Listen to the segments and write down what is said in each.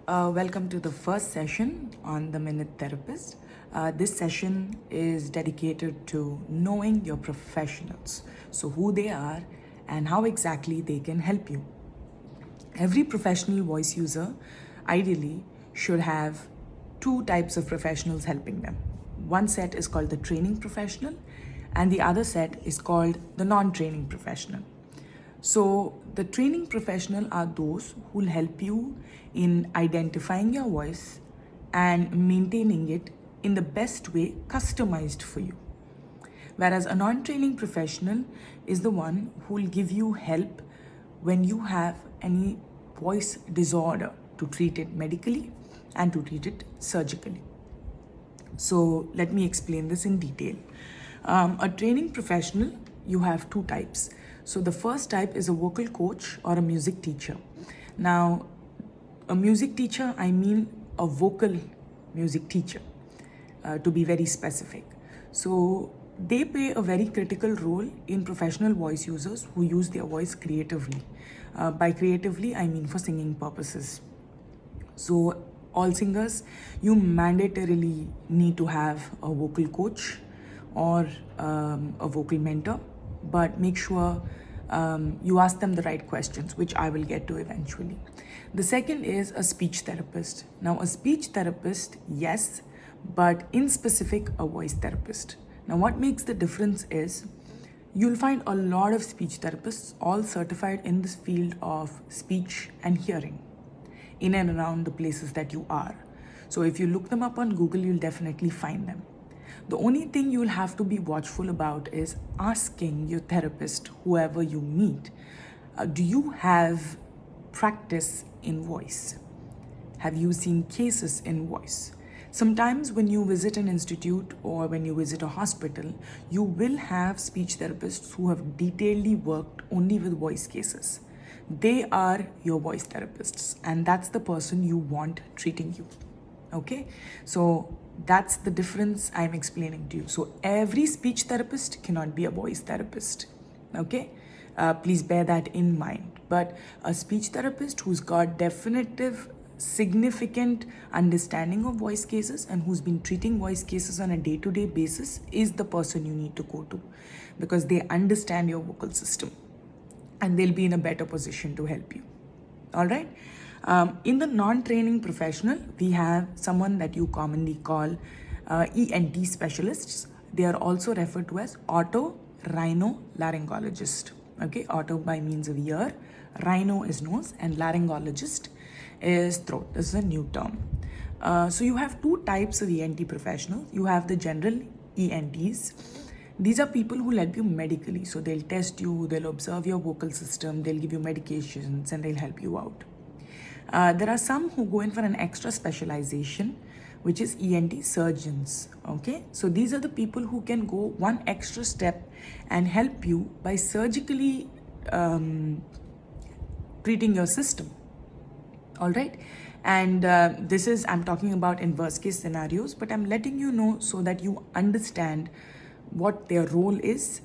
Welcome to the first session on the Minute Therapist. This session is dedicated to knowing your professionals, so who they are and how exactly they can help you. Every professional voice user ideally should have two types of professionals helping them. One set is called the training professional, and the other set is called the non training professional. So, the training professional are those who will help you in identifying your voice and maintaining it in the best way customized for you. Whereas a non training professional is the one who will give you help when you have any voice disorder to treat it medically and to treat it surgically. So, let me explain this in detail. A training professional, you have two types. So, the first type is a vocal coach or a music teacher. Now, a music teacher, I mean a vocal music teacher, to be very specific. So, they play a very critical role in professional voice users who use their voice creatively. By creatively, I mean for singing purposes. So, all singers, you mandatorily need to have a vocal coach or a vocal mentor, but make sure you ask them the right questions, which I will get to eventually. The second is a speech therapist. Now, a speech therapist, yes, but in specific, a voice therapist. Now, what makes the difference is you'll find a lot of speech therapists all certified in this field of speech and hearing in and around the places that you are. So if you look them up on Google, you'll definitely find them. The only thing you'll have to be watchful about is asking your therapist, whoever you meet, do you have practice in voice? Have you seen cases in voice? Sometimes when you visit an institute or when you visit a hospital, you will have speech therapists who have detailedly worked only with voice cases. They are your voice therapists, and that's the person you want treating you. Okay, so that's the difference I'm explaining to you. So every speech therapist cannot be a voice therapist. Okay, please bear that in mind. But a speech therapist who's got definitive significant understanding of voice cases and who's been treating voice cases on a day-to-day basis is the person you need to go to, because they understand your vocal system and they'll be in a better position to help you. All right. In the non-training professional, we have someone that you commonly call ENT specialists. They are also referred to as otorhinolaryngologist. Okay, oto by means of ear, rhino is nose, and laryngologist is throat. This is a new term. So you have two types of ENT professionals. You have the general ENTs. These are people who help you medically. So they'll test you, they'll observe your vocal system, they'll give you medications, and they'll help you out. There are some who go in for an extra specialization, which is ENT surgeons. Okay, so these are the people who can go one extra step and help you by surgically treating your system. All right, and this is, I'm talking about in worst case scenarios, but I'm letting you know so that you understand what their role is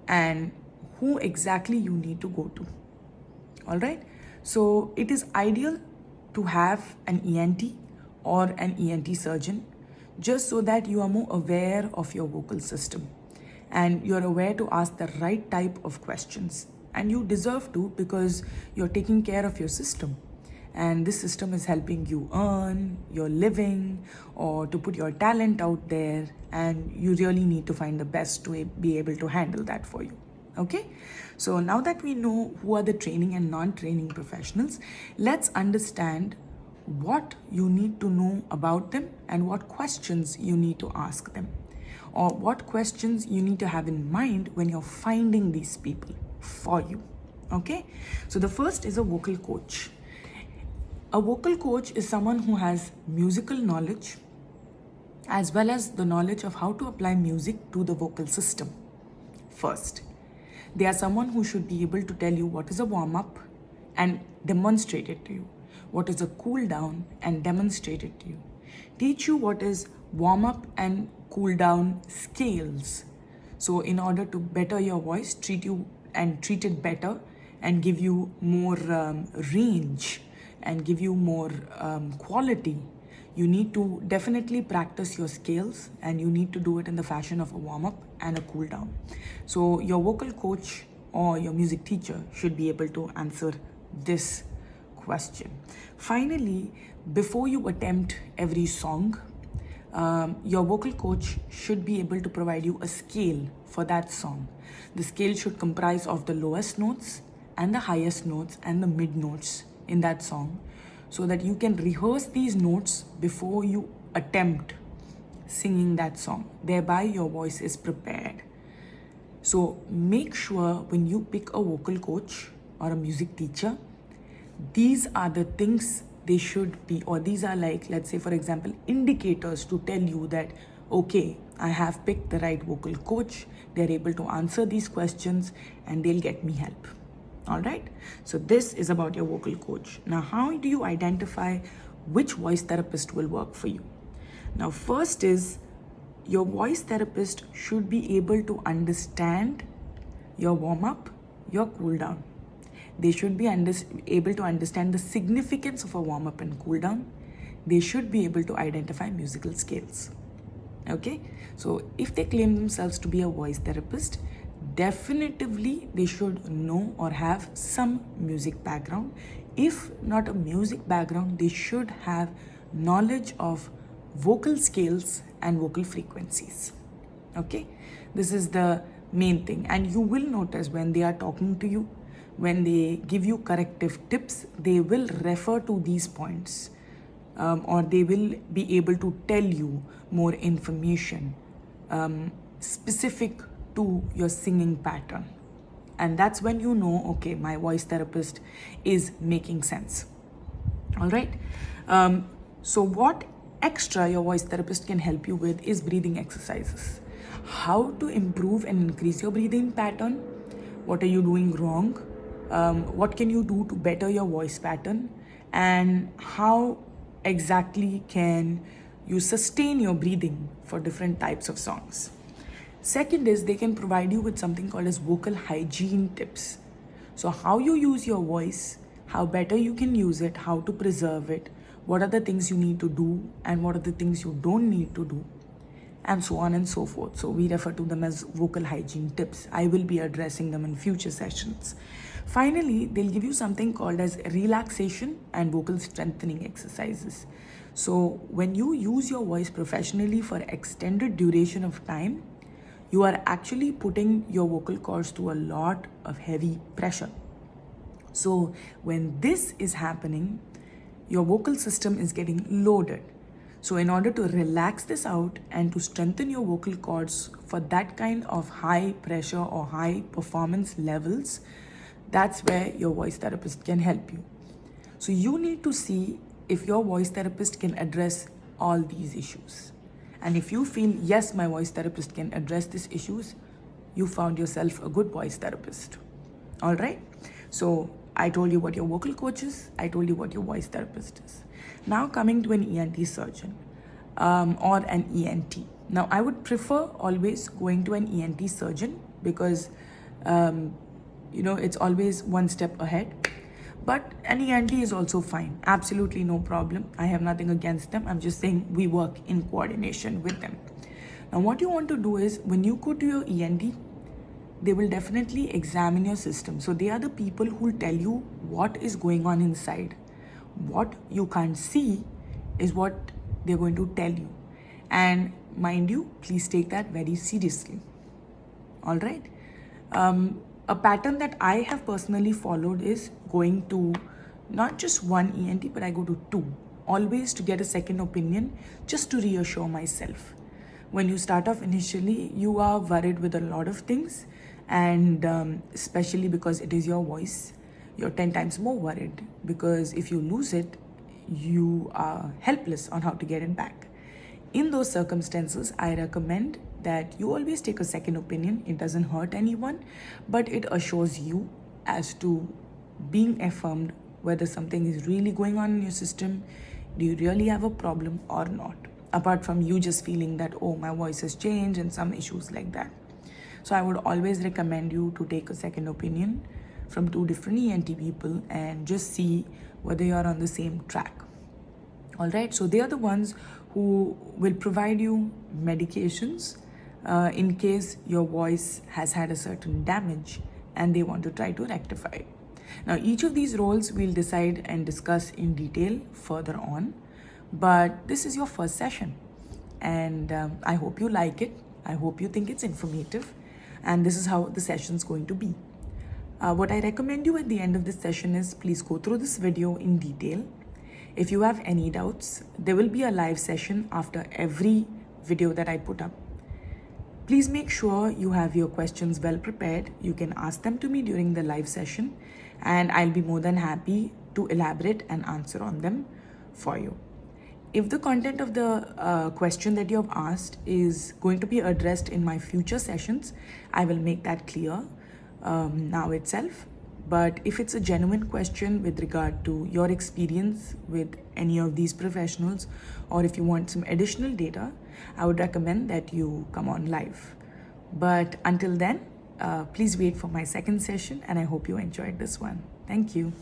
and who exactly you need to go to. All right, so it is ideal to have an ENT or an ENT surgeon, just so that you are more aware of your vocal system and you're aware to ask the right type of questions. And you deserve to, because you're taking care of your system. And this system is helping you earn your living or to put your talent out there, and you really need to find the best to be able to handle that for you. Okay, so now that we know who are the training and non-training professionals, let's understand what you need to know about them and what questions you need to ask them, or what questions you need to have in mind when you're finding these people for you. Okay, so the first is a vocal coach. A vocal coach is someone who has musical knowledge as well as the knowledge of how to apply music to the vocal system. First, they are someone who should be able to tell you what is a warm-up and demonstrate it to you, what is a cool down and demonstrate it to you, teach you what is warm-up and cool down scales. So in order to better your voice, treat it better and give you more range and give you more quality, you need to definitely practice your scales, and you need to do it in the fashion of a warm-up and a cool down. So your vocal coach or your music teacher should be able to answer this question. Finally, before you attempt every song, your vocal coach should be able to provide you a scale for that song. The scale should comprise of the lowest notes and the highest notes and the mid notes in that song, so that you can rehearse these notes before you attempt singing that song. Thereby, your voice is prepared. So make sure when you pick a vocal coach or a music teacher, these are the things they should be, or these are, like, let's say for example, indicators to tell you that, okay, I have picked the right vocal coach, they're able to answer these questions and they'll get me help. All right, so this is about your vocal coach. Now, how do you identify which voice therapist will work for you? Now, first is, your voice therapist should be able to understand your warm-up, your cool-down. They should be able to understand the significance of a warm-up and cool-down. They should be able to identify musical scales. Okay, so if they claim themselves to be a voice therapist, definitively they should know or have some music background. If not a music background, they should have knowledge of vocal scales and vocal frequencies. Okay, this is the main thing. And you will notice when they are talking to you, when they give you corrective tips, they will refer to these points, or they will be able to tell you more information specific to your singing pattern. And that's when you know, okay, my voice therapist is making sense. All right. So what extra your voice therapist can help you with is breathing exercises. How to improve and increase your breathing pattern? What are you doing wrong? What can you do to better your voice pattern? And how exactly can you sustain your breathing for different types of songs? Second is, they can provide you with something called as vocal hygiene tips. So how you use your voice, how better you can use it, how to preserve it, what are the things you need to do and what are the things you don't need to do, and so on and so forth. So we refer to them as vocal hygiene tips. I will be addressing them in future sessions. Finally, they'll give you something called as relaxation and vocal strengthening exercises. So when you use your voice professionally for extended duration of time, you are actually putting your vocal cords to a lot of heavy pressure. So when this is happening, your vocal system is getting loaded. So in order to relax this out and to strengthen your vocal cords for that kind of high pressure or high performance levels, that's where your voice therapist can help you. So you need to see if your voice therapist can address all these issues. And if you feel, yes, my voice therapist can address these issues, you found yourself a good voice therapist. All right? So I told you what your vocal coach is. I told you what your voice therapist is. Now coming to an ENT surgeon or an ENT. Now I would prefer always going to an ENT surgeon because, it's always one step ahead. But an ENT is also fine. Absolutely no problem. I have nothing against them. I'm just saying we work in coordination with them. Now what you want to do is, when you go to your ENT, they will definitely examine your system. So they are the people who will tell you what is going on inside. What you can't see is what they're going to tell you. And mind you, please take that very seriously. All right. A pattern that I have personally followed is going to not just one ENT, but I go to two, always to get a second opinion, just to reassure myself. When you start off initially, you are worried with a lot of things, and especially because it is your voice, you're 10 times more worried, because if you lose it, you are helpless on how to get it back. In those circumstances, I recommend that you always take a second opinion. It doesn't hurt anyone, but it assures you as to being affirmed whether something is really going on in your system. Do you really have a problem or not? Apart from you just feeling that, oh, my voice has changed and some issues like that. So I would always recommend you to take a second opinion from two different ENT people and just see whether you're on the same track. All right, so they are the ones who will provide you medications in case your voice has had a certain damage and they want to try to rectify it. Now, each of these roles we'll decide and discuss in detail further on, but this is your first session, and I hope you like it. I hope you think it's informative, and this is how the session's going to be. What I recommend you at the end of this session is please go through this video in detail. If you have any doubts, there will be a live session after every video that I put up. Please make sure you have your questions well prepared. You can ask them to me during the live session, and I'll be more than happy to elaborate and answer on them for you. If the content of the question that you have asked is going to be addressed in my future sessions, I will make that clear now itself. But if it's a genuine question with regard to your experience with any of these professionals, or if you want some additional data, I would recommend that you come on live. But until then, please wait for my second session, and I hope you enjoyed this one. Thank you.